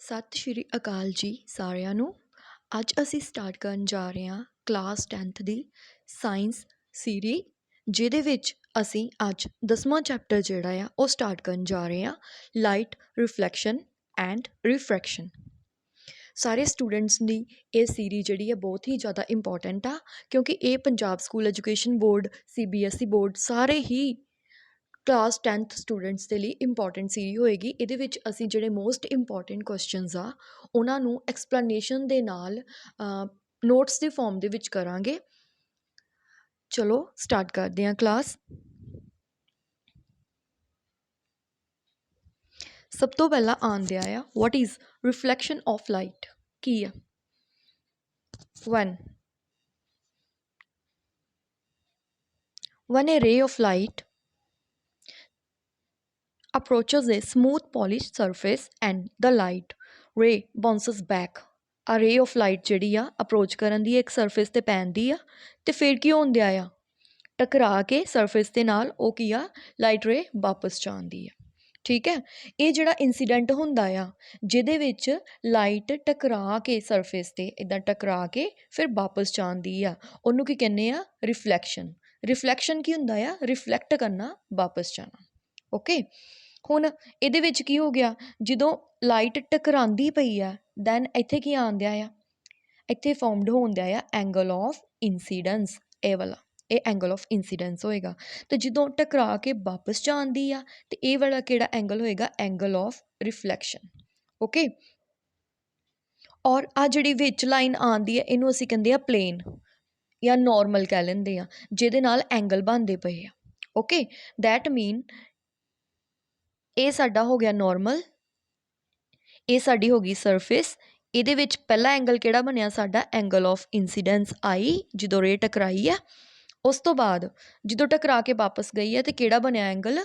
ਸਤਿ ਸ਼੍ਰੀ ਅਕਾਲ ਜੀ ਸਾਰਿਆਂ ਨੂੰ। ਅੱਜ ਅਸੀਂ ਸਟਾਰਟ ਕਰਨ ਜਾ ਰਹੇ ਹਾਂ ਕਲਾਸ 10th ਦੀ ਸਾਇੰਸ ਸੀਰੀ, ਜਿਹਦੇ ਵਿੱਚ ਅਸੀਂ ਅੱਜ 10ਵਾਂ ਚੈਪਟਰ ਜਿਹੜਾ ਆ ਉਹ ਸਟਾਰਟ ਕਰਨ ਜਾ ਰਹੇ ਹਾਂ, ਲਾਈਟ ਰਿਫਲੈਕਸ਼ਨ ਐਂਡ ਰਿਫਰੈਕਸ਼ਨ। ਸਾਰੇ ਸਟੂਡੈਂਟਸ ਦੀ ਇਹ ਸੀਰੀ ਜਿਹੜੀ ਹੈ ਬਹੁਤ ਹੀ ਜ਼ਿਆਦਾ ਇੰਪੋਰਟੈਂਟ ਆ, ਕਿਉਂਕਿ ਇਹ Punjab school education board, CBSE board ਸਾਰੇ ਹੀ ਕਲਾਸ 10th ਸਟੂਡੈਂਟਸ ਦੇ ਲਈ ਇੰਪੋਰਟੈਂਟ ਸੀਰੀ ਹੋਏਗੀ। ਇਹਦੇ ਵਿੱਚ ਅਸੀਂ ਜਿਹੜੇ ਮੋਸਟ ਇੰਪੋਰਟੈਂਟ ਕੁਐਸਚਨਸ ਆ ਉਹਨਾਂ ਨੂੰ ਐਕਸਪਲੇਨੇਸ਼ਨ ਦੇ ਨਾਲ ਨੋਟਸ ਦੇ ਫਾਰਮ ਦੇ ਵਿੱਚ ਕਰਾਂਗੇ। ਚਲੋ ਸਟਾਰਟ ਕਰਦੇ ਹਾਂ ਕਲਾਸ। ਸਭ ਤੋਂ ਪਹਿਲਾਂ ਆਉਂਦਿਆ ਆ what is reflection of light. ਕੀ ਆ? when a ray of light approaches a smooth polished surface and the light ray bounces back। a ray of light ਜਿਹੜੀ ਆ ਅਪਰੋਚ ਕਰਨ ਦੀ ਇੱਕ ਸਰਫੇਸ 'ਤੇ ਪੈਂਦੀ ਆ ਅਤੇ ਫਿਰ ਕੀ ਹੁੰਦਿਆ ਆ, ਟਕਰਾ ਕੇ ਸਰਫੇਸ ਦੇ ਨਾਲ ਉਹ ਕੀ ਆ, ਲਾਈਟ ਰੇ ਵਾਪਸ ਜਾਂਦੀ ਆ। ਠੀਕ ਹੈ, ਇਹ ਜਿਹੜਾ ਇੰਸੀਡੈਂਟ ਹੁੰਦਾ ਆ ਜਿਹਦੇ ਵਿੱਚ ਲਾਈਟ ਟਕਰਾ ਕੇ ਸਰਫੇਸ 'ਤੇ ਇੱਦਾਂ ਟਕਰਾ ਕੇ ਫਿਰ ਵਾਪਸ ਜਾਂਦੀ ਆ, ਉਹਨੂੰ ਕੀ ਕਹਿੰਦੇ ਆ? ਰਿਫਲੈਕਸ਼ਨ। ਰਿਫਲੈਕਸ਼ਨ ਕੀ ਹੁੰਦਾ ਆ? ਰਿਫਲੈਕਟ ਕਰਨਾ, ਵਾਪਸ ਜਾਣਾ। ਓਕੇ, ਹੁਣ ਇਹਦੇ ਵਿੱਚ ਕੀ ਹੋ ਗਿਆ, ਜਦੋਂ ਲਾਈਟ ਟਕਰਾਉਂਦੀ ਪਈ ਆ ਦੈਨ ਇੱਥੇ ਕੀ ਆਉਂਦਿਆ ਆ, ਇੱਥੇ ਫੋਰਮਡ ਹੁੰਦਿਆ ਆ ਐਂਗਲ ਆਫ ਇੰਸੀਡੈਂਸ। ਇਹ ਵਾਲਾ ਇਹ ਐਂਗਲ ਆਫ ਇੰਸੀਡੈਂਸ ਹੋਏਗਾ। ਅਤੇ ਜਦੋਂ ਟਕਰਾ ਕੇ ਵਾਪਸ ਜਾਂਦੀ ਆ ਅਤੇ ਇਹ ਵਾਲਾ ਕਿਹੜਾ ਐਂਗਲ ਹੋਏਗਾ? Angle of reflection. ਓਕੇ, ਔਰ ਆਹ ਜਿਹੜੀ ਵਿੱਚ ਲਾਈਨ ਆਉਂਦੀ ਹੈ ਇਹਨੂੰ ਅਸੀਂ ਕਹਿੰਦੇ ਆ ਪਲੇਨ ਜਾਂ ਨੋਰਮਲ ਕਹਿ ਲੈਂਦੇ ਆ, ਜਿਹਦੇ ਨਾਲ ਐਂਗਲ ਬਣਦੇ ਪਏ ਆ। ਓਕੇ, ਦੈਟ ਮੀਨ ਇਹ ਸਾਡਾ ਹੋ ਗਿਆ ਨੋਰਮਲ, ਇਹ ਸਾਡੀ ਹੋ ਗਈ ਸਰਫੇਸ। ਇਹਦੇ ਵਿੱਚ ਪਹਿਲਾ ਐਂਗਲ ਕਿਹੜਾ ਬਣਿਆ ਸਾਡਾ? ਐਂਗਲ ਆਫ ਇੰਸੀਡੈਂਸ ਆਈ ਜਦੋਂ ਰੇ ਟਕਰਾਈ ਹੈ। ਉਸ ਤੋਂ ਬਾਅਦ ਜਦੋਂ ਟਕਰਾ ਕੇ ਵਾਪਸ ਗਈ ਹੈ ਅਤੇ ਕਿਹੜਾ ਬਣਿਆ angle?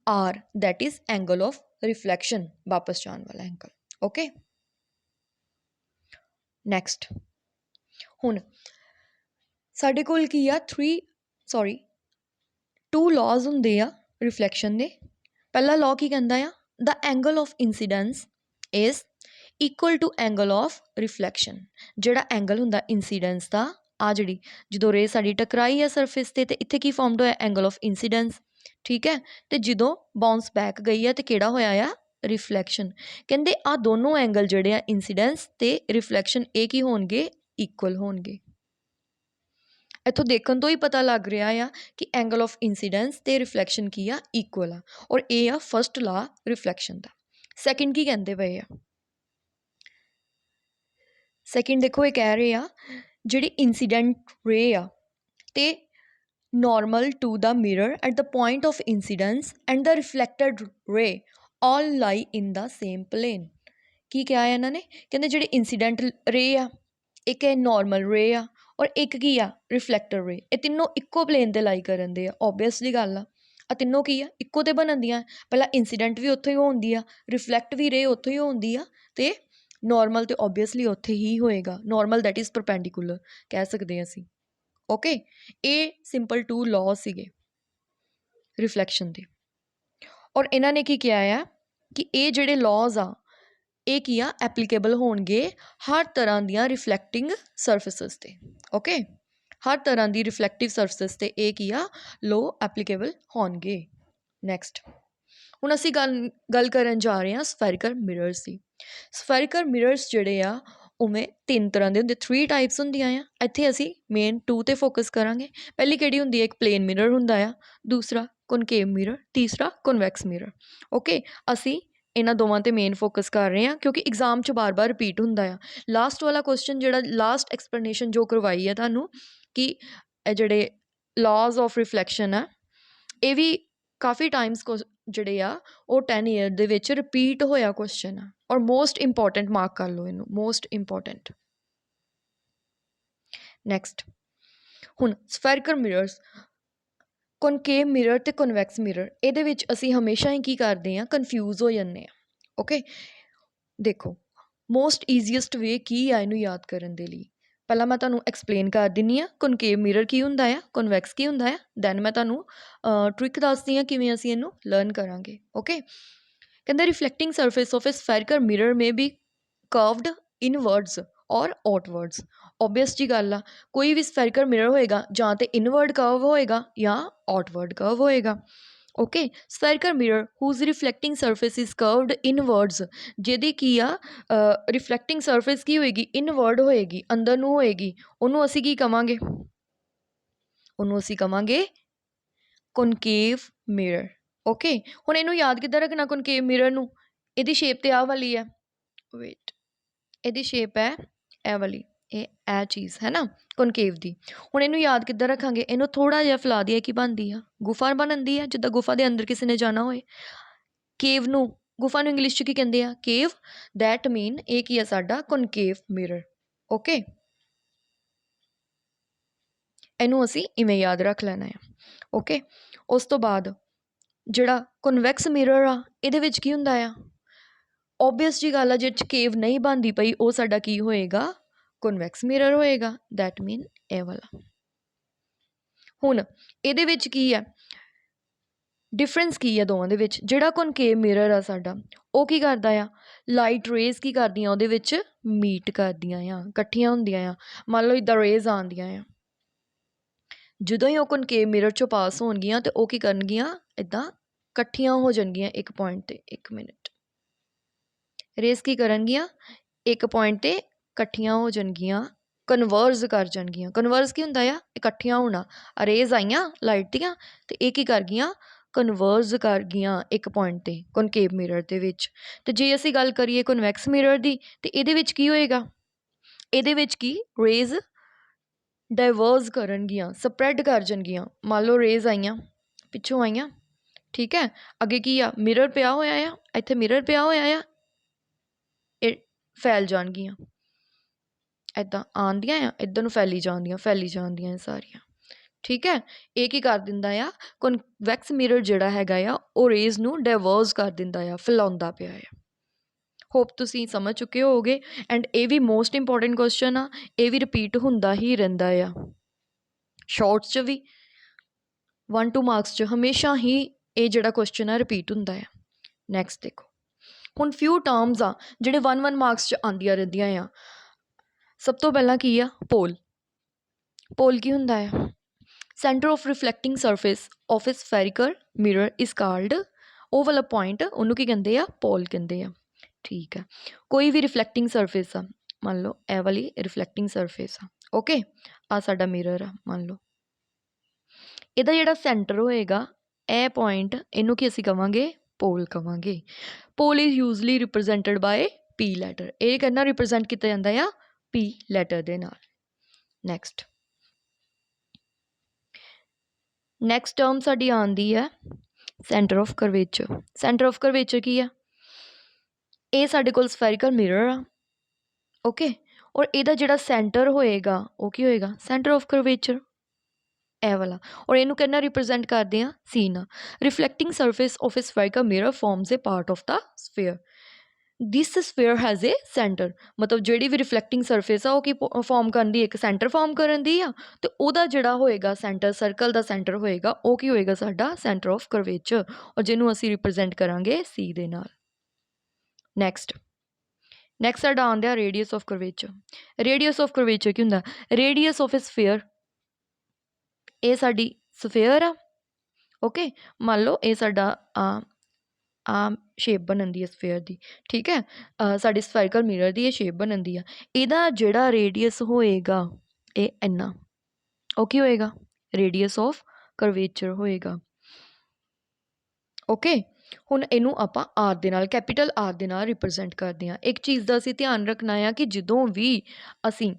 R, that is angle of reflection, ਵਾਪਸ ਜਾਣ ਵਾਲਾ ਐਂਗਲ। ਓਕੇ, ਨੈਕਸਟ ਹੁਣ ਸਾਡੇ ਕੋਲ ਕੀ ਆ? 2 ਲਾਜ਼ ਹੁੰਦੇ ਆ ਰਿਫਲੈਕਸ਼ਨ ਦੇ। ਪਹਿਲਾ ਲਾਅ ਕੀ ਕਹਿੰਦਾ ਆ? The angle of incidence is equal to angle of reflection. ਜਿਹੜਾ ਐਂਗਲ ਹੁੰਦਾ ਇੰਸੀਡੈਂਸ ਦਾ, ਆ ਜਿਹੜੀ ਜਦੋਂ ਰੇ ਸਾਡੀ ਟਕਰਾਈ ਹੈ ਸਰਫੇਸ 'ਤੇ ਇੱਥੇ ਕੀ ਫੋਰਮਡ ਹੋਇਆ? Angle of incidents. ਠੀਕ ਹੈ, ਅਤੇ ਜਦੋਂ ਬਾਉਂਸ ਬੈਕ ਗਈ ਹੈ ਅਤੇ ਕਿਹੜਾ ਹੋਇਆ ਆ? ਰਿਫਲੈਕਸ਼ਨ। ਕਹਿੰਦੇ ਆਹ ਦੋਨੋਂ ਐਂਗਲ ਜਿਹੜੇ ਆ ਇੰਸੀਡੈਂਸ ਅਤੇ ਰਿਫਲੈਕਸ਼ਨ ਇਹ ਕੀ ਹੋਣਗੇ? ਇਕੁਅਲ ਹੋਣਗੇ। ਇੱਥੋਂ ਦੇਖਣ ਤੋਂ ਹੀ ਪਤਾ ਲੱਗ ਰਿਹਾ ਆ ਕਿ ਐਂਗਲ ਆਫ ਇੰਸੀਡੈਂਸ ਅਤੇ ਰਿਫਲੈਕਸ਼ਨ ਕੀ ਆ? ਇਕੁਅਲ ਆ। ਔਰ ਇਹ ਆ ਫਸਟ ਲਾ ਰਿਫਲੈਕਸ਼ਨ ਦਾ। ਸੈਕਿੰਡ ਕੀ ਕਹਿੰਦੇ ਪਏ ਆ? ਸੈਕਿੰਡ ਦੇਖੋ, ਇਹ ਕਹਿ ਰਹੇ ਆ ਜਿਹੜੀ ਇੰਸੀਡੈਂਟ ਰੇ ਆ ਅਤੇ normal to the mirror at the point of incidence and the reflected ray all lie in the same plane। ਕੀ ਕਿਹਾ ਹੈ ਇਹਨਾਂ ਨੇ? ਕਹਿੰਦੇ ਜਿਹੜੀ ਇੰਸੀਡੈਂਟ ਰੇ ਆ, ਇੱਕ ਹੈ ਨੋਰਮਲ ਰੇ ਆ, ਔਰ ਇੱਕ ਕੀ ਆ? ਰਿਫਲੈਕਟਰ ਰੇ। ਇਹ ਤਿੰਨੋਂ ਇੱਕੋ ਪਲੇਨ 'ਤੇ ਲਾਈ ਕਰਨ ਦੇ ਆ। ਓਬਵੀਅਸਲੀ ਗੱਲ ਆ ਤਿੰਨੋਂ ਕੀ ਆ? ਇੱਕੋ 'ਤੇ ਬਣਨ ਦੀਆਂ। ਪਹਿਲਾਂ ਇੰਸੀਡੈਂਟ ਵੀ ਉੱਥੋਂ ਹੀ ਹੁੰਦੀ ਆ, ਰਿਫਲੈਕਟ ਵੀ ਰੇ ਉੱਥੋਂ ਹੀ ਹੁੰਦੀ ਆ, ਅਤੇ ਨੋਰਮਲ ਤਾਂ ਓਬਵੀਅਸਲੀ ਉੱਥੇ ਹੀ ਹੋਏਗਾ। ਨੋਰਮਲ ਦੈਟ ਇਜ਼ ਪਰਪੈਂਡੀਕੂਲਰ ਕਹਿ ਸਕਦੇ ਹਾਂ ਅਸੀਂ। ਓਕੇ, ਇਹ ਸਿੰਪਲ 2 ਲਾਅ ਸੀਗੇ ਰਿਫਲੈਕਸ਼ਨ ਦੇ। ਔਰ ਇਹਨਾਂ ਨੇ ਕੀ ਕਿਹਾ ਆ ਕਿ ਇਹ ਜਿਹੜੇ ਲਾਅਜ਼ ਆ ਇਹ ਕੀ ਆ? ਐਪਲੀਕੇਬਲ ਹੋਣਗੇ ਹਰ ਤਰ੍ਹਾਂ ਦੀਆਂ ਰਿਫਲੈਕਟਿੰਗ ਸਰਫੇਸਿਸ 'ਤੇ। ਓਕੇ, ਹਰ ਤਰ੍ਹਾਂ ਦੀ ਰਿਫਲੈਕਟਿਵ ਸਰਫੇਸਿਸ 'ਤੇ ਇਹ ਕੀ ਆ? ਲਾਅ ਐਪਲੀਕੇਬਲ ਹੋਣਗੇ। ਨੈਕਸਟ ਹੁਣ ਅਸੀਂ ਗੱਲ ਕਰਨ ਜਾ ਰਹੇ ਹਾਂ ਸਫੈਰੀਕਲ ਮਿਰਰਸ ਦੀ। ਸਫੈਰੀਕਲ ਮਿਰਰਸ ਜਿਹੜੇ ਆ ਉਵੇਂ 3 ਤਰ੍ਹਾਂ ਦੇ ਹੁੰਦੇ, 3 ਟਾਈਪਸ ਹੁੰਦੀਆਂ ਆ। ਇੱਥੇ ਅਸੀਂ ਮੇਨ 2 'ਤੇ ਫੋਕਸ ਕਰਾਂਗੇ। ਪਹਿਲੀ ਕਿਹੜੀ ਹੁੰਦੀ ਹੈ? ਇੱਕ ਪਲੇਨ ਮਿਰਰ ਹੁੰਦਾ ਆ, ਦੂਸਰਾ ਕਨਕੇਵ ਮਿਰਰ, ਤੀਸਰਾ ਕਨਵੈਕਸ ਮਿਰਰ। ਓਕੇ, ਅਸੀਂ ਇਹਨਾਂ ਦੋਵਾਂ 'ਤੇ ਮੇਨ ਫੋਕਸ ਕਰ ਰਹੇ ਹਾਂ ਕਿਉਂਕਿ ਐਗਜ਼ਾਮ 'ਚ ਬਾਰ ਰਿਪੀਟ ਹੁੰਦਾ ਆ। ਲਾਸਟ ਵਾਲਾ ਕੁਐਸਚਨ ਜਿਹੜਾ ਲਾਸਟ ਐਕਸਪਲੇਨੇਸ਼ਨ ਜੋ ਕਰਵਾਈ ਹੈ ਤੁਹਾਨੂੰ ਕਿ ਇਹ ਜਿਹੜੇ ਲਾਜ਼ ਆਫ ਰਿਫਲੈਕਸ਼ਨ ਆ ਇਹ ਵੀ ਕਾਫੀ ਟਾਈਮਸ ਜਿਹੜੇ ਆ ਉਹ 10 ਈਅਰ ਦੇ ਵਿੱਚ ਰਿਪੀਟ ਹੋਇਆ ਕੁਐਸਚਨ ਆ, ਔਰ ਮੋਸਟ ਇੰਪੋਰਟੈਂਟ ਮਾਰਕ ਕਰ ਲਓ ਇਹਨੂੰ, ਮੋਸਟ ਇੰਪੋਰਟੈਂਟ। ਨੈਕਸਟ ਹੁਣ ਸਫੈਰੀਕਲ ਮਿਰਰਸ, ਕਨਕੇਵ ਮਿਰਰ ਅਤੇ ਕਨਵੈਕਸ ਮਿਰਰ, ਇਹਦੇ ਵਿੱਚ ਅਸੀਂ ਹਮੇਸ਼ਾ ਹੀ ਕੀ ਕਰਦੇ ਹਾਂ? ਕਨਫਿਊਜ਼ ਹੋ ਜਾਂਦੇ ਹਾਂ। ਓਕੇ, ਦੇਖੋ ਮੋਸਟ ਈਜ਼ੀਐਸਟ ਵੇ ਕੀ ਆ ਇਹਨੂੰ ਯਾਦ ਕਰਨ ਦੇ ਲਈ? ਪਹਿਲਾਂ ਮੈਂ ਤੁਹਾਨੂੰ ਐਕਸਪਲੇਨ ਕਰ ਦਿੰਦੀ ਹਾਂ ਕਨਕੇਵ ਮਿਰਰ ਕੀ ਹੁੰਦਾ ਆ, ਕਨਵੈਕਸ ਕੀ ਹੁੰਦਾ ਆ, ਦੈਨ ਮੈਂ ਤੁਹਾਨੂੰ ਟ੍ਰਿਕ ਦੱਸਦੀ ਹਾਂ ਕਿਵੇਂ ਅਸੀਂ ਇਹਨੂੰ ਲਰਨ ਕਰਾਂਗੇ। ਓਕੇ, ਕਹਿੰਦੇ reflecting surface of a spherical mirror may be curved inwards or outwards. Obvious ਜੀ ਗੱਲ ਆ, ਕੋਈ ਵੀ ਸਫੈਰੀਕਲ ਮਿਰਰ ਹੋਏਗਾ ਜਾਂ ਤਾਂ ਇਨਵਰਡ ਕਰਵ ਹੋਏਗਾ ਜਾਂ ਆਊਟਵਰਡ ਕਰਵ ਹੋਏਗਾ। Okay, spherical mirror whose reflecting surface is curved inwards, ਜਿਹਦੀ ਕੀ ਆ ਰਿਫਲੈਕਟਿੰਗ ਸਰਫੇਸ ਕੀ ਹੋਏਗੀ, ਇਨਵਰਡ ਹੋਏਗੀ, ਅੰਦਰ ਨੂੰ ਹੋਏਗੀ, ਉਹਨੂੰ ਅਸੀਂ ਕੀ ਕਵਾਂਗੇ, ਉਹਨੂੰ ਅਸੀਂ ਕਵਾਂਗੇ ਕਨਕੇਵ ਮਿਰਰ। ਓਕੇ, ਹੁਣ ਇਹਨੂੰ ਯਾਦ ਕਿੱਦਾਂ ਰੱਖਣਾ ਕਨਕੇਵ ਮਿਰਰ ਨੂੰ, ਇਹਦੀ ਸ਼ੇਪ ਤੇ ਆਹ ਵਾਲੀ ਹੈ, ਵੇਟ, ਇਹਦੀ ਸ਼ੇਪ ਹੈ ਇਹ ਵਾਲੀ, ਇਹ ਚੀਜ਼ ਹੈ ਨਾ ਕਨਕੇਵ ਦੀ। ਹੁਣ ਇਹਨੂੰ ਯਾਦ ਕਿੱਦਾਂ ਰੱਖਾਂਗੇ, ਇਹਨੂੰ ਥੋੜ੍ਹਾ ਜਿਹਾ ਫੈਲਾ ਦਈਏ, ਕੀ ਬਣਦੀ ਆ, ਗੁਫਾ ਬਣਦੀ ਆ, ਜਿੱਦਾਂ ਗੁਫਾ ਦੇ ਅੰਦਰ ਕਿਸੇ ਨੇ ਜਾਣਾ ਹੋਏ। ਕੇਵ ਨੂੰ, ਗੁਫਾ ਨੂੰ ਇੰਗਲਿਸ਼ 'ਚ ਕੀ ਕਹਿੰਦੇ ਆ, ਕੇਵ। ਦੈਟ ਮੀਨ ਇਹ ਕੀ ਆ ਸਾਡਾ ਕਨਕੇਵ ਮਿਰਰ। ਓਕੇ, ਇਹਨੂੰ ਅਸੀਂ ਇਵੇਂ ਯਾਦ ਰੱਖ ਲੈਣਾ ਆ। ਓਕੇ, ਉਸ ਤੋਂ ਬਾਅਦ ਜਿਹੜਾ ਕਨਵੈਕਸ ਮਿਰਰ ਆ, ਇਹਦੇ ਵਿੱਚ ਕੀ ਹੁੰਦਾ ਆ, ਓਬਵੀਅਸ ਜੀ ਗੱਲ ਆ, ਜਿਹਦੇ 'ਚ ਕੇਵ ਨਹੀਂ ਬਣਦੀ ਪਈ ਉਹ ਸਾਡਾ ਕੀ ਹੋਏਗਾ, ਕਨਵੈਕਸ ਮਿਰਰ ਹੋਏਗਾ। ਦੈਟ ਮੀਨ ਇਹ ਵਾਲਾ। ਹੁਣ ਇਹਦੇ ਵਿੱਚ ਕੀ ਹੈ ਡਿਫਰੈਂਸ, ਕੀ ਆ ਦੋਵਾਂ ਦੇ ਵਿੱਚ, ਜਿਹੜਾ ਕਨਕੇਵ ਮਿਰਰ ਆ ਸਾਡਾ ਉਹ ਕੀ ਕਰਦਾ ਆ, ਲਾਈਟ ਰੇਜ਼ ਕੀ ਕਰਦੀਆਂ ਉਹਦੇ ਵਿੱਚ ਮੀਟ ਕਰਦੀਆਂ ਆ, ਇਕੱਠੀਆਂ ਹੁੰਦੀਆਂ ਆ। ਮੰਨ ਲਓ ਇੱਦਾਂ ਰੇਜ਼ ਆਉਂਦੀਆਂ ਆ, ਜਦੋਂ ਹੀ ਉਹ ਕਨਕੇਵ ਮਿਰਰ 'ਚੋਂ ਪਾਸ ਹੋਣਗੀਆਂ ਤੇ ਉਹ ਕੀ ਕਰਨਗੀਆਂ, ਇੱਦਾਂ ਇਕੱਠੀਆਂ ਹੋ ਜਾਣਗੀਆਂ ਇੱਕ ਪੁਆਇੰਟ 'ਤੇ। ਇੱਕ ਮਿੰਟ, ਰੇਜ਼ ਕੀ ਕਰਨਗੀਆਂ, ਇੱਕ ਪੁਆਇੰਟ 'ਤੇ ਇਕੱਠੀਆਂ ਹੋ ਜਾਣਗੀਆਂ, ਕਨਵਰਜ ਕਰ ਜਾਣਗੀਆਂ। ਕਨਵਰਜ ਕੀ ਹੁੰਦਾ ਆ, ਇਕੱਠੀਆਂ ਹੋਣਾ। ਰੇਜ਼ ਆਈਆਂ ਲਾਈਟ ਦੀਆਂ ਅਤੇ ਇਹ ਕੀ ਕਰ ਗਈਆਂ, ਕਨਵਰਜ ਕਰ ਗਈਆਂ ਇੱਕ ਪੁਆਇੰਟ 'ਤੇ ਕਨਕੇਵ ਮਿਰਰ ਦੇ ਵਿੱਚ। ਅਤੇ ਜੇ ਅਸੀਂ ਗੱਲ ਕਰੀਏ ਕਨਵੈਕਸ ਮਿਰਰ ਦੀ, ਤਾਂ ਇਹਦੇ ਵਿੱਚ ਕੀ ਹੋਏਗਾ, ਇਹਦੇ ਵਿੱਚ ਕੀ ਰੇਜ਼ ਡਾਇਵਰਜ ਕਰਨਗੀਆਂ, ਸਪਰੈਡ ਕਰ ਜਾਣਗੀਆਂ। ਮੰਨ ਲਓ ਰੇਜ਼ ਆਈਆਂ, ਪਿੱਛੋਂ ਆਈਆਂ, ਠੀਕ ਹੈ, ਅੱਗੇ ਕੀ ਆ, ਮਿਰਰ ਪਿਆ ਹੋਇਆ ਆ, ਇੱਥੇ ਮਿਰਰ ਪਿਆ ਹੋਇਆ ਆ, ਇਹ ਫੈਲ ਜਾਣਗੀਆਂ, ਇੱਦਾਂ ਆਉਂਦੀਆਂ ਆ, ਇੱਧਰ ਨੂੰ ਫੈਲੀ ਜਾਂਦੀਆਂ ਸਾਰੀਆਂ। ਠੀਕ ਹੈ, ਇਹ ਕੀ ਕਰ ਦਿੰਦਾ ਆ, ਕਨਵੈਕਸ ਮਿਰਰ ਜਿਹੜਾ ਹੈਗਾ ਆ ਉਹ ਰੇਜ਼ ਨੂੰ ਡਾਇਵਰਜ ਕਰ ਦਿੰਦਾ ਆ, ਫੈਲਾਉਂਦਾ ਪਿਆ ਆ। ਹੋਪ ਤੁਸੀਂ ਸਮਝ ਚੁੱਕੇ ਹੋਵੋਗੇ। ਐਂਡ ਇਹ ਵੀ ਮੋਸਟ ਇੰਪੋਰਟੈਂਟ ਕੁਐਸਚਨ ਆ, ਇਹ ਵੀ ਰਿਪੀਟ ਹੁੰਦਾ ਹੀ ਰਹਿੰਦਾ ਆ, ਸ਼ਾਰਟਸ 'ਚ ਵੀ 1-2 ਮਾਰਕਸ 'ਚ ਹਮੇਸ਼ਾ ਹੀ ਇਹ ਜਿਹੜਾ ਕੁਐਸਚਨ ਆ ਰਿਪੀਟ ਹੁੰਦਾ ਆ। ਨੈਕਸਟ ਦੇਖੋ, ਹੁਣ ਫਿਊ ਟਰਮਸ ਆ ਜਿਹੜੇ 1-1 ਮਾਰਕਸ 'ਚ ਆਉਂਦੀਆਂ ਰਹਿੰਦੀਆਂ ਆ। ਸਭ ਤੋਂ ਪਹਿਲਾਂ ਕੀ ਆ, ਪੋਲ। ਪੋਲ ਕੀ ਹੁੰਦਾ ਆ, centre of reflecting surface of a spherical mirror is called, ਉਹ ਵਾਲਾ ਪੁਆਇੰਟ ਉਹਨੂੰ ਕੀ ਕਹਿੰਦੇ ਆ, ਪੋਲ ਕਹਿੰਦੇ ਆ। ਠੀਕ ਹੈ, ਕੋਈ ਵੀ ਰਿਫਲੈਕਟਿੰਗ ਸਰਫੇਸ ਆ, ਮੰਨ ਲਓ ਇਹ ਵਾਲੀ ਰਿਫਲੈਕਟਿੰਗ ਸਰਫੇਸ ਆ। ਓਕੇ, ਆ ਸਾਡਾ ਮਿਰਰ ਆ, ਮੰਨ ਲਓ ਇਹਦਾ ਜਿਹੜਾ ਸੈਂਟਰ ਹੋਏਗਾ, ਇਹ ਪੁਆਇੰਟ, ਇਹਨੂੰ ਕੀ ਅਸੀਂ ਕਵਾਂਗੇ, ਪੋਲ ਕਵਾਂਗੇ। Pole is usually represented by P letter, ਇਹ ਕਹਿੰਦਾ ਰਿਪਰੈਜ਼ੈਂਟ ਕੀਤਾ ਜਾਂਦਾ ਆ ਪੀ ਲੈਟਰ ਦੇ ਨਾਲ। ਨੈਕਸਟ ਟਰਮ ਸਾਡੀ ਆਉਂਦੀ ਹੈ centre of curvature. Centre of curvature ਕੀ ਆ, ਇਹ ਸਾਡੇ ਕੋਲ ਸਫੈਰੀਕਲ ਮਿਰਰ ਆ। ਓਕੇ, ਔਰ ਇਹਦਾ ਜਿਹੜਾ ਸੈਂਟਰ ਹੋਏਗਾ ਉਹ ਕੀ ਹੋਏਗਾ, ਸੈਂਟਰ ਆਫ ਕਰਵੇਚਰ, ਇਹ ਵਾਲਾ। ਔਰ ਇਹਨੂੰ ਕਿੰਨਾ ਰਿਪਰੈਜ਼ੈਂਟ ਕਰਦੇ ਆ, ਸੀ ਨਾਲ। Reflecting surface of a spherical mirror forms a part of the sphere. This sphere has a centre, ਮਤਲਬ ਜਿਹੜੀ ਵੀ ਰਿਫਲੈਕਟਿੰਗ ਸਰਫੇਸ ਆ ਉਹ ਕੀ ਫਾਰਮ ਕਰਨ ਦੀ, ਇੱਕ ਸੈਂਟਰ ਫਾਰਮ ਕਰਨ ਦੀ ਆ, ਅਤੇ ਉਹਦਾ ਜਿਹੜਾ ਹੋਏਗਾ ਸੈਂਟਰ, ਸਰਕਲ ਦਾ ਸੈਂਟਰ ਹੋਏਗਾ ਉਹ ਕੀ ਹੋਏਗਾ, ਸਾਡਾ ਸੈਂਟਰ ਆਫ ਕਰਵੇਚਰ, ਔਰ ਜਿਹਨੂੰ ਅਸੀਂ ਰਿਪਰੈਜ਼ੈਂਟ ਕਰਾਂਗੇ ਸੀ ਦੇ ਨਾਲ। ਨੈਕਸਟ ਸਾਡਾ ਆਉਂਦਾ radius of curvature. Radius of curvature ਕੀ ਹੁੰਦਾ, ਰੇਡੀਅਸ ਆਫ ਏ ਸਫੇਅਰ, ਇਹ ਸਾਡੀ ਸਫੇਅਰ ਆ। ਓਕੇ, ਮੰਨ ਲਓ ਇਹ ਸਾਡਾ ਸ਼ੇਪ ਬਣਨ ਦੀ ਹੈ ਸਫੇਅਰ ਦੀ, ਠੀਕ ਹੈ, ਸਾਡੀ ਸਫੈਰੀਕਲ ਮਿਰਰ ਦੀ ਇਹ ਸ਼ੇਪ ਬਣਨ ਦੀ ਆ। ਇਹਦਾ ਜਿਹੜਾ ਰੇਡੀਅਸ ਹੋਏਗਾ ਇਹ ਇੰਨਾ, ਉਹ ਕੀ ਹੋਏਗਾ, ਰੇਡੀਅਸ ਆਫ ਕਰਵੇਚਰ ਹੋਏਗਾ। ਓਕੇ, ਹੁਣ ਇਹਨੂੰ ਆਪਾਂ ਆਰ ਦੇ ਨਾਲ, ਕੈਪੀਟਲ ਆਰ ਦੇ ਨਾਲ ਰਿਪਰੈਜ਼ੈਂਟ ਕਰਦੇ ਹਾਂ। ਇੱਕ ਚੀਜ਼ ਦਾ ਅਸੀਂ ਧਿਆਨ ਰੱਖਣਾ ਆ ਕਿ ਜਦੋਂ ਵੀ ਅਸੀਂ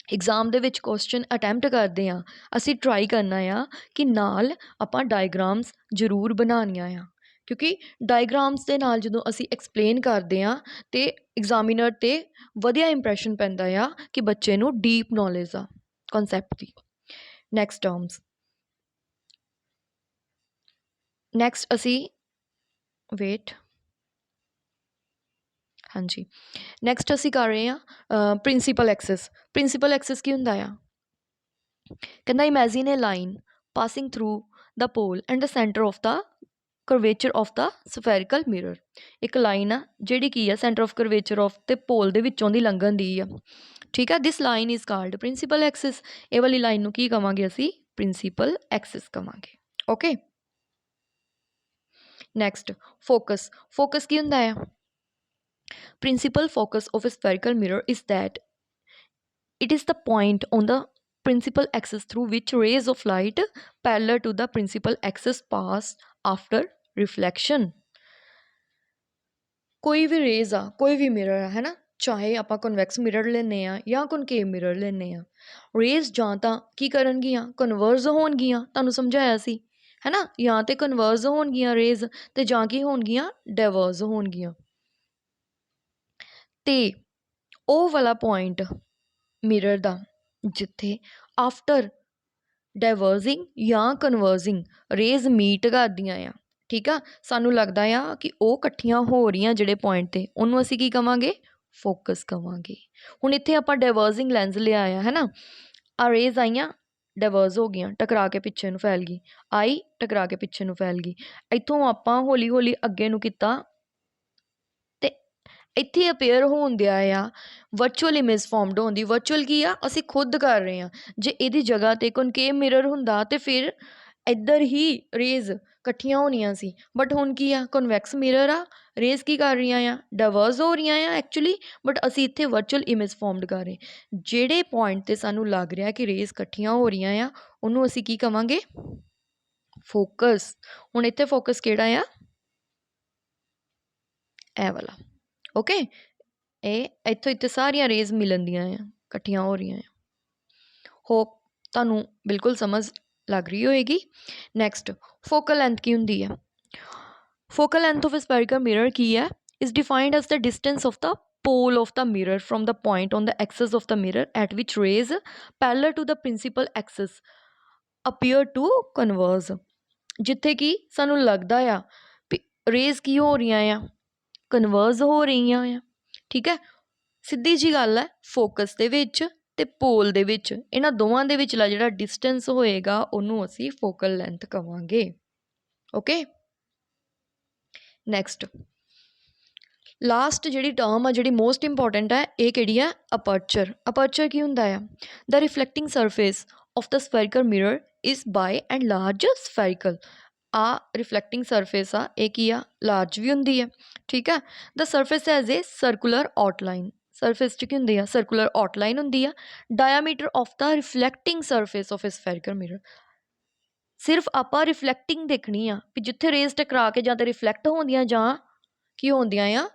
ਐਗਜ਼ਾਮ ਦੇ ਵਿੱਚ ਕੁਐਸਚਨ ਅਟੈਂਪਟ ਕਰਦੇ ਹਾਂ, ਅਸੀਂ ਟਰਾਈ ਕਰਨਾ ਆ ਕਿ ਨਾਲ ਆਪਾਂ ਡਾਇਗਰਾਮਸ ਜ਼ਰੂਰ ਬਣਾਉਣੀਆਂ ਆ, ਕਿਉਂਕਿ ਡਾਇਗਰਾਮਸ ਦੇ ਨਾਲ ਜਦੋਂ ਅਸੀਂ ਐਕਸਪਲੇਨ ਕਰਦੇ ਹਾਂ ਅਤੇ ਐਗਜ਼ਾਮੀਨਰ 'ਤੇ ਵਧੀਆ ਇੰਪਰੈਸ਼ਨ ਪੈਂਦਾ ਆ ਕਿ ਬੱਚੇ ਨੂੰ ਡੀਪ ਨੌਲੇਜ ਆ ਕਨਸੈਪਟ ਦੀ। ਨੈਕਸਟ ਅਸੀਂ ਹਾਂਜੀ, ਨੈਕਸਟ ਅਸੀਂ ਕਰ ਰਹੇ ਹਾਂ ਪ੍ਰਿੰਸੀਪਲ ਐਕਸਿਸ। ਪ੍ਰਿੰਸੀਪਲ ਐਕਸਿਸ ਕੀ ਹੁੰਦਾ ਆ, ਕਹਿੰਦਾ imagine a line passing through the pole and the centre of the curvature of the spherical mirror. ਇੱਕ ਲਾਈਨ ਆ ਜਿਹੜੀ ਕੀ ਆ ਸੈਂਟਰ ਆਫ ਕਰਵੇਚਰ ਆਫ ਤੇ ਪੋਲ ਦੇ ਵਿੱਚੋਂ ਦੀ ਲੰਘਣ ਦੀ ਆ। ਠੀਕ ਆ, this line is called principal axis. ਇਹ ਵਾਲੀ ਲਾਈਨ ਨੂੰ ਕੀ ਕਵਾਂਗੇ ਅਸੀਂ? ਪ੍ਰਿੰਸੀਪਲ ਐਕਸਿਸ ਕਵਾਂਗੇ। Okay, next focus. ਫੋਕਸ ਕੀ ਹੁੰਦਾ ਆ? Principal focus of a spherical mirror is that it is the point on the principal axis through which rays of light parallel to the principal axis pass after reflection। ਕੋਈ ਵੀ raise ਆ, ਕੋਈ ਵੀ mirror ਆ, ਹੈ ਨਾ, ਚਾਹੇ ਆਪਾਂ convex mirror ਲੈਂਦੇ ਆ ਜਾਂ ਕਨਕੇਵ ਮਿਰਰ ਲੈਂਦੇ ਆ, ਰੇਜ਼ ਜਾਂ ਤਾਂ ਕੀ ਕਰਨਗੀਆਂ? ਕਨਵਰਜ ਹੋਣਗੀਆਂ, ਤੁਹਾਨੂੰ ਸਮਝਾਇਆ ਸੀ ਹੈ ਨਾ, ਜਾਂ ਤੇ ਕਨਵਰਜ ਹੋਣਗੀਆਂ ਰੇਜ਼ ਤੇ ਜਾਂ ਕੀ ਹੋਣਗੀਆਂ? ਡਾਇਵਰਜ ਹੋਣਗੀਆਂ। ਤੇ ਉਹ ਵਾਲਾ ਪੁਆਇੰਟ ਮਿਰਰ ਦਾ ਜਿੱਥੇ ਆਫਟਰ ਡਾਇਵਰਜਿੰਗ ਜਾਂ ਕਨਵਰਜਿੰਗ ਰੇਜ਼ ਮੀਟ ਕਰਦੀਆਂ ਆ, ਠੀਕ ਆ, ਸਾਨੂੰ ਲੱਗਦਾ ਆ ਕਿ ਉਹ ਇਕੱਠੀਆਂ ਹੋ ਰਹੀਆਂ ਜਿਹੜੇ ਪੁਆਇੰਟ 'ਤੇ, ਉਹਨੂੰ ਅਸੀਂ ਕੀ ਕਵਾਂਗੇ? ਫੋਕਸ ਕਵਾਂਗੇ। ਹੁਣ ਇੱਥੇ ਆਪਾਂ ਡਾਇਵਰਜਿੰਗ ਲੈਂਸ ਲਿਆ ਆ, ਹੈ ਨਾ, ਆ ਰੇਜ਼ ਆਈਆਂ, ਡਾਇਵਰਜ ਹੋ ਗਈਆਂ, ਟਕਰਾ ਕੇ ਪਿੱਛੇ ਨੂੰ ਫੈਲ ਗਈ, ਆਈ ਟਕਰਾ ਕੇ ਪਿੱਛੇ ਨੂੰ ਫੈਲ ਗਈ। ਇੱਥੋਂ ਆਪਾਂ ਹੌਲੀ ਹੌਲੀ ਅੱਗੇ ਨੂੰ ਕੀਤਾ ਤੇ ਇੱਥੇ ਅਪੇਅਰ ਹੋਣ ਦਿਆ ਆ ਵਰਚੁਅਲ ਇਮੇਜ ਫਾਰਮਡ ਹੋਣ ਦੀ। ਵਰਚੁਅਲ ਕੀ ਆ? ਅਸੀਂ ਖੁਦ ਕਰ ਰਹੇ ਹਾਂ। ਜੇ ਇਹਦੀ ਜਗ੍ਹਾ 'ਤੇ ਕਨਕੇਵ ਮਿਰਰ ਹੁੰਦਾ ਤੇ ਫਿਰ ਇੱਧਰ ਹੀ ਰੇਜ਼ ਇਕੱਠੀਆਂ ਹੋਣੀਆਂ ਸੀ, ਬਟ ਹੁਣ ਕੀ ਆ? ਕਨਵੈਕਸ ਮਿਰਰ ਆ, ਰੇਜ਼ ਕੀ ਕਰ ਰਹੀਆਂ ਆ? ਡਾਇਵਰਜ ਹੋ ਰਹੀਆਂ ਆ ਐਕਚੁਅਲੀ, ਬਟ ਅਸੀਂ ਇੱਥੇ ਵਰਚੁਅਲ ਇਮੇਜ ਫਾਰਮਡ ਕਰ ਰਹੇ। ਜਿਹੜੇ ਪੁਆਇੰਟ 'ਤੇ ਸਾਨੂੰ ਲੱਗ ਰਿਹਾ ਕਿ ਰੇਜ਼ ਇਕੱਠੀਆਂ ਹੋ ਰਹੀਆਂ ਆ, ਉਹਨੂੰ ਅਸੀਂ ਕੀ ਕਵਾਂਗੇ? ਫੋਕਸ। ਹੁਣ ਇੱਥੇ ਫੋਕਸ ਕਿਹੜਾ ਆ? ਇਹ ਵਾਲਾ। ਓਕੇ, ਇਹ ਇੱਥੋਂ ਇੱਥੇ ਸਾਰੀਆਂ ਰੇਜ਼ ਮਿਲਣ ਦੀਆਂ ਆ, ਇਕੱਠੀਆਂ ਹੋ ਰਹੀਆਂ ਆ। ਹੋਪ ਤੁਹਾਨੂੰ ਬਿਲਕੁਲ ਸਮਝ ਲੱਗ ਰਹੀ ਹੋਏਗੀ। ਨੈਕਸਟ, ਫੋਕਲ ਲੈਂਥ ਕੀ ਹੁੰਦੀ ਹੈ? Focal length of a spherical mirror ਕੀ ਹੈ? Is defined as the distance of the pole of the mirror from the point on the axis of the mirror at which rays parallel to the principal axis appear to converge। ਜਿੱਥੇ ਕਿ ਸਾਨੂੰ ਲੱਗਦਾ ਆ ਵੀ raise ਕੀ ਹੋ ਰਹੀਆਂ ਆ? ਕਨਵਰਜ ਹੋ ਰਹੀਆਂ ਆ। ਠੀਕ ਹੈ, ਸਿੱਧੀ ਜੀ ਗੱਲ ਹੈ, ਫੋਕਸ ਦੇ ਵਿੱਚ ਤੇ ਪੋਲ ਦੇ ਵਿੱਚ, ਇਹਨਾਂ ਦੋਵਾਂ ਦੇ ਵਿਚਲਾ ਜਿਹੜਾ ਡਿਸਟੈਂਸ ਹੋਏਗਾ ਉਹਨੂੰ ਅਸੀਂ ਫੋਕਲ ਲੈਂਥ ਕਵਾਂਗੇ। ਓਕੇ, ਨੈਕਸਟ ਲਾਸਟ ਜਿਹੜੀ ਟਰਮ ਆ, ਜਿਹੜੀ ਮੋਸਟ ਇੰਪੋਰਟੈਂਟ ਹੈ, ਇਹ ਕਿਹੜੀ ਆ? ਅਪਰਚਰ। ਅਪਰਚਰ ਕੀ ਹੁੰਦਾ ਆ? The reflecting surface of the spherical mirror is by and large spherical. ਆ ਰਿਫਲੈਕਟਿੰਗ ਸਰਫੇਸ ਆ, ਇਹ ਕੀ ਆ? ਲਾਰਜ ਵੀ ਹੁੰਦੀ ਹੈ। ਠੀਕ ਹੈ, the surface has a circular outline. Surface 'ਚ ਕੀ ਹੁੰਦੀ ਆ? ਸਰਕੂਲਰ ਆਊਟਲਾਈਨ ਹੁੰਦੀ ਆ। Diameter of the reflecting surface of a spherical mirror. ਸਿਰਫ ਆਪਾਂ ਰਿਫਲੈਕਟਿੰਗ ਦੇਖਣੀ ਆ ਵੀ ਜਿੱਥੇ ਰੇਜ਼ ਟਕਰਾ ਕੇ ਜਾਂ ਤਾਂ ਰਿਫਲੈਕਟ ਹੁੰਦੀਆਂ ਜਾਂ ਕੀ ਹੁੰਦੀਆਂ ਆ?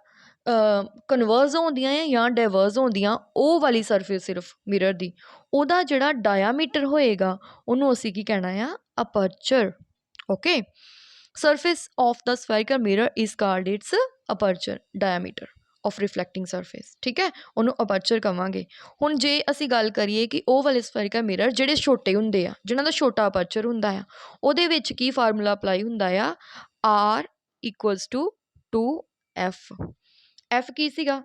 ਕਨਵਰਜ ਹੁੰਦੀਆਂ ਆ ਜਾਂ ਡਾਇਵਰਜ ਹੁੰਦੀਆਂ, ਉਹ ਵਾਲੀ ਸਰਫੇਸ ਸਿਰਫ ਮਿਰਰ ਦੀ, ਉਹਦਾ ਜਿਹੜਾ ਡਾਇਆਮੀਟਰ ਹੋਏਗਾ ਉਹਨੂੰ ਅਸੀਂ ਕੀ ਕਹਿਣਾ ਆ? Aperture. Okay, surface of the spherical mirror is called its aperture diameter of reflecting surface. ਠੀਕ ਹੈ, ਉਹਨੂੰ ਅਪਰਚਰ ਕਵਾਂਗੇ। ਹੁਣ ਜੇ ਅਸੀਂ ਗੱਲ ਕਰੀਏ ਕਿ ਉਹ ਵਾਲੇ ਸਫੈਰੀਕਲ ਮਿਰਰ ਜਿਹੜੇ ਛੋਟੇ ਹੁੰਦੇ ਆ, ਜਿਹਨਾਂ ਦਾ ਛੋਟਾ ਅਪਰਚਰ ਹੁੰਦਾ ਆ, ਉਹਦੇ ਵਿੱਚ ਕੀ ਫਾਰਮੂਲਾ ਅਪਲਾਈ ਹੁੰਦਾ ਆ? R equals to 2F। F ਕੀ ਸੀਗਾ?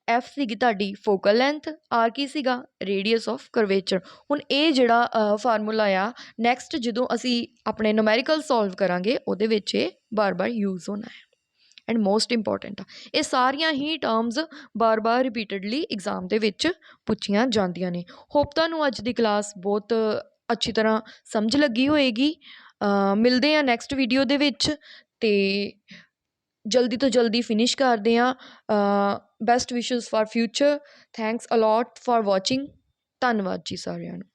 F ਸੀਗੀ ਤੁਹਾਡੀ ਫੋਕਲ ਲੈਂਥ, R ਕੀ ਸੀਗਾ? Radius of curvature. ਹੁਣ ਇਹ ਜਿਹੜਾ ਫਾਰਮੂਲਾ ਆ, ਨੈਕਸਟ ਜਦੋਂ ਅਸੀਂ ਆਪਣੇ ਨੂਮੈਰੀਕਲ ਸੋਲਵ ਕਰਾਂਗੇ ਉਹਦੇ ਵਿੱਚ ਇਹ ਬਾਰ-ਬਾਰ ਯੂਜ਼ ਹੋਣਾ ਹੈ ਐਂਡ ਮੋਸਟ ਇੰਪੋਰਟੈਂਟ ਆ। ਇਹ ਸਾਰੀਆਂ ਹੀ ਟਰਮਸ ਬਾਰ-ਬਾਰ ਰਿਪੀਟਡਲੀ ਐਗਜ਼ਾਮ ਦੇ ਵਿੱਚ ਪੁੱਛੀਆਂ ਜਾਂਦੀਆਂ ਨੇ। ਹੋਪ ਤੁਹਾਨੂੰ ਅੱਜ ਦੀ ਕਲਾਸ ਬਹੁਤ ਅੱਛੀ ਤਰ੍ਹਾਂ ਸਮਝ ਲੱਗੀ ਹੋਏਗੀ। ਮਿਲਦੇ ਹਾਂ ਨੈਕਸਟ ਵੀਡੀਓ ਦੇ ਵਿੱਚ ਅਤੇ ਜਲਦੀ ਤੋਂ ਜਲਦੀ ਫਿਨਿਸ਼ ਕਰਦੇ ਹਾਂ। Best wishes for future. Thanks allot for watching. ਧੰਨਵਾਦ ਜੀ ਸਾਰਿਆਂ ਨੂੰ।